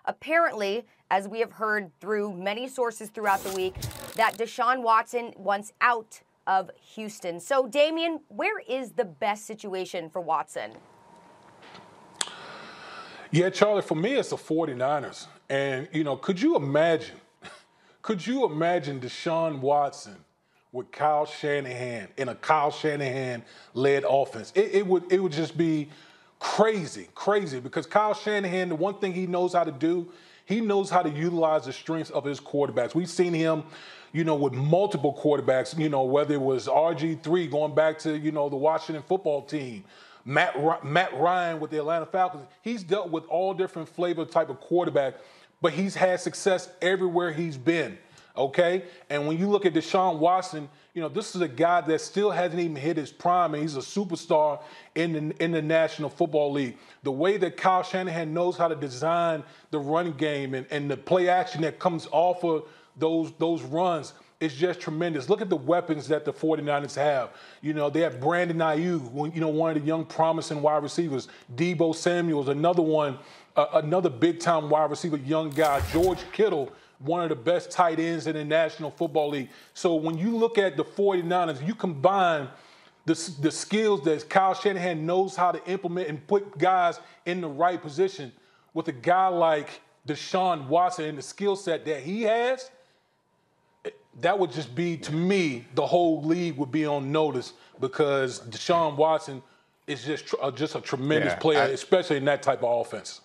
Apparently, as we have heard through many sources throughout the week, that Deshaun Watson wants out of Houston. So, Damien, where is the best situation for Watson? Yeah, Charlie, for me, it's the 49ers. And, could you imagine Deshaun Watson with Kyle Shanahan in a Kyle Shanahan-led offense? It would just be crazy because Kyle Shanahan, the one thing he knows how to do, he knows how to utilize the strengths of his quarterbacks. We've seen him, with multiple quarterbacks, whether it was RG3 going back to, the Washington football team, Matt Ryan with the Atlanta Falcons. He's dealt with all different flavor type of quarterback, but he's had success everywhere he's been, okay? And when you look at Deshaun Watson, this is a guy that still hasn't even hit his prime, and he's a superstar in the National Football League. The way that Kyle Shanahan knows how to design the running game and the play action that comes off of those runs, it's just tremendous. Look at the weapons that the 49ers have. They have Brandon Ayuk, one of the young promising wide receivers. Deebo Samuel's another one, another big-time wide receiver, young guy. George Kittle, one of the best tight ends in the National Football League. So when you look at the 49ers, you combine the skills that Kyle Shanahan knows how to implement and put guys in the right position with a guy like Deshaun Watson and the skill set that he has. That would just be, to me, the whole league would be on notice because Deshaun Watson is just a tremendous player, especially in that type of offense.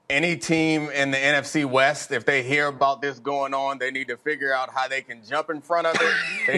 Any team in the NFC West, if they hear about this going on, they need to figure out how they can jump in front of it. They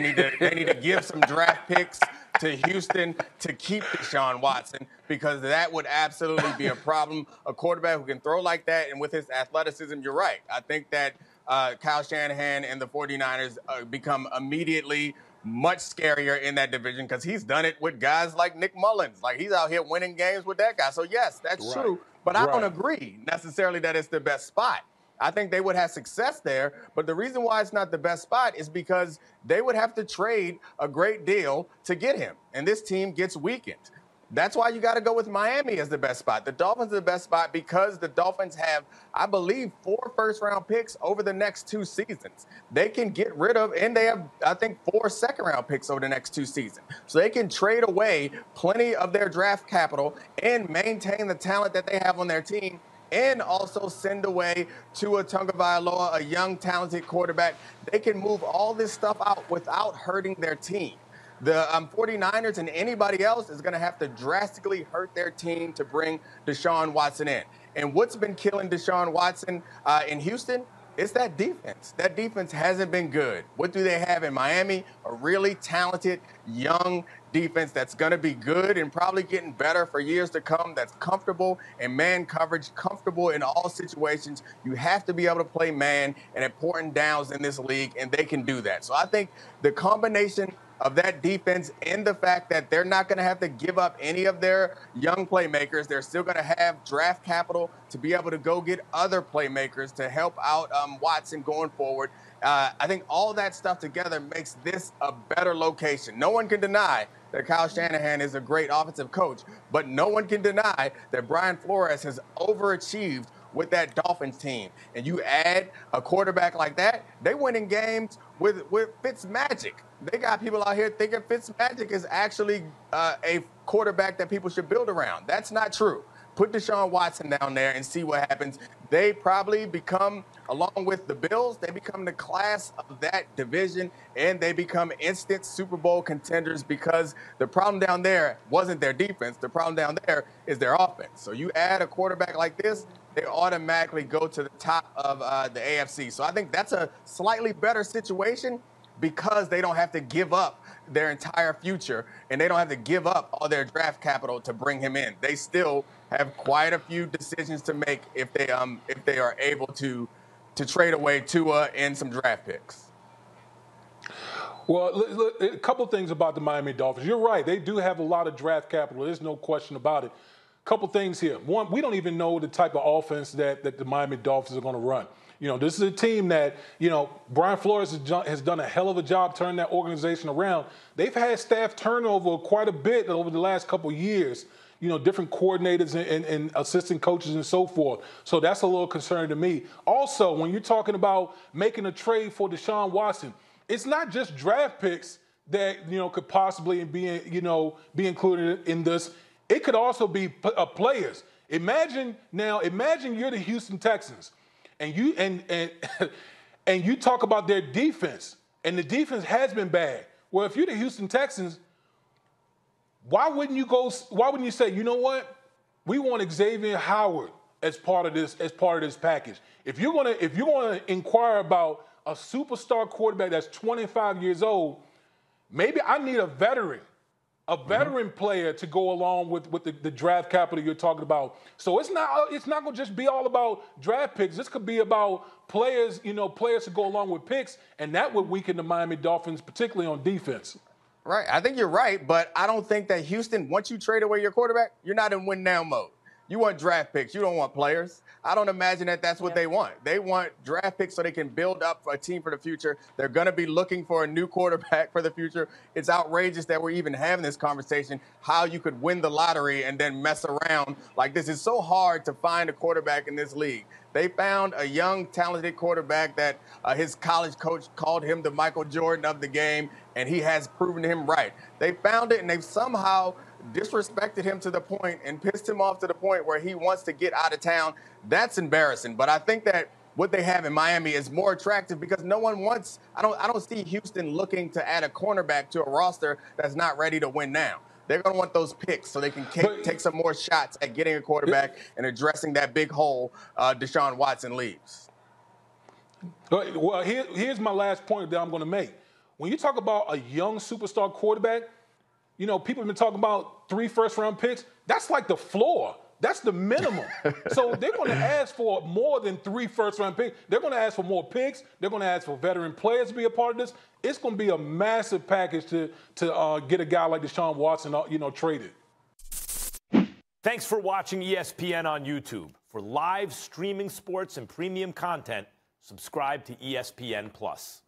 need to give some draft picks to Houston to keep Deshaun Watson because that would absolutely be a problem. A quarterback who can throw like that and with his athleticism, you're right. I think that Kyle Shanahan and the 49ers become immediately much scarier in that division because he's done it with guys like Nick Mullins. Like, he's out here winning games with that guy. So, yes, that's true. But I don't agree necessarily that it's the best spot. I think they would have success there. But the reason why it's not the best spot is because they would have to trade a great deal to get him. And this team gets weakened. That's why you got to go with Miami as the best spot. The Dolphins are the best spot because the Dolphins have, I believe, 4 first-round picks over the next 2 seasons. They can get rid of, and they have, I think, 4 second-round picks over the next 2 seasons. So they can trade away plenty of their draft capital and maintain the talent that they have on their team and also send away Tua Tagovailoa, a young, talented quarterback. They can move all this stuff out without hurting their team. The 49ers and anybody else is going to have to drastically hurt their team to bring Deshaun Watson in. And what's been killing Deshaun Watson in Houston? It's that defense. That defense hasn't been good. What do they have in Miami? A really talented, young defense that's going to be good and probably getting better for years to come, that's comfortable in man coverage, comfortable in all situations. You have to be able to play man in important downs in this league, and they can do that. So I think the combination of that defense and the fact that they're not going to have to give up any of their young playmakers. They're still going to have draft capital to be able to go get other playmakers to help out Watson going forward. I think all that stuff together makes this a better location. No one can deny that Kyle Shanahan is a great offensive coach, but no one can deny that Brian Flores has overachieved with that Dolphins team. And you add a quarterback like that, they win in games with Fitzmagic. They got people out here thinking Fitzmagic is actually a quarterback that people should build around. That's not true. Put Deshaun Watson down there and see what happens. They probably become, along with the Bills, they become the class of that division, and they become instant Super Bowl contenders because the problem down there wasn't their defense. The problem down there is their offense. So you add a quarterback like this, they automatically go to the top of the AFC. So I think that's a slightly better situation because they don't have to give up their entire future and they don't have to give up all their draft capital to bring him in. They still have quite a few decisions to make if they are able to trade away Tua and some draft picks. Well, look, a couple things about the Miami Dolphins. You're right. They do have a lot of draft capital. There's no question about it. Couple things here. One, we don't even know the type of offense that the Miami Dolphins are going to run. This is a team that, Brian Flores has done a hell of a job turning that organization around. They've had staff turnover quite a bit over the last couple of years. different coordinators and assistant coaches and so forth. So that's a little concerning to me. Also, when you're talking about making a trade for Deshaun Watson, it's not just draft picks that could possibly be included in this. It could also be players. Imagine you're the Houston Texans, and you and you talk about their defense, and the defense has been bad. Well, if you're the Houston Texans, why wouldn't you say, you know what? We want Xavier Howard as part of this package. If you're gonna inquire about a superstar quarterback that's 25 years old, maybe I need a veteran player to go along with the draft capital you're talking about. So it's not going to just be all about draft picks. This could be about players to go along with picks, and that would weaken the Miami Dolphins, particularly on defense. Right. I think you're right, but I don't think that Houston, once you trade away your quarterback, you're not in win now mode. You want draft picks. You don't want players. I don't imagine that that's what they want. They want draft picks so they can build up a team for the future. They're going to be looking for a new quarterback for the future. It's outrageous that we're even having this conversation, how you could win the lottery and then mess around like this. It's so hard to find a quarterback in this league. They found a young, talented quarterback that his college coach called him the Michael Jordan of the game, and he has proven him right. They found it, and they've somehow disrespected him to the point and pissed him off to the point where he wants to get out of town. That's embarrassing. But I think that what they have in Miami is more attractive because no one wants – I don't see Houston looking to add a cornerback to a roster that's not ready to win now. They're going to want those picks so they can take some more shots at getting a quarterback and addressing that big hole Deshaun Watson leaves. Well, here's my last point that I'm going to make. When you talk about a young superstar quarterback, people have been talking about 3 first-round picks. That's like the floor. That's the minimum. So they're going to ask for more than 3 first-round picks. They're going to ask for more picks. They're going to ask for veteran players to be a part of this. It's going to be a massive package to get a guy like Deshaun Watson, traded. Thanks for watching ESPN on YouTube. For live streaming sports and premium content, subscribe to ESPN+.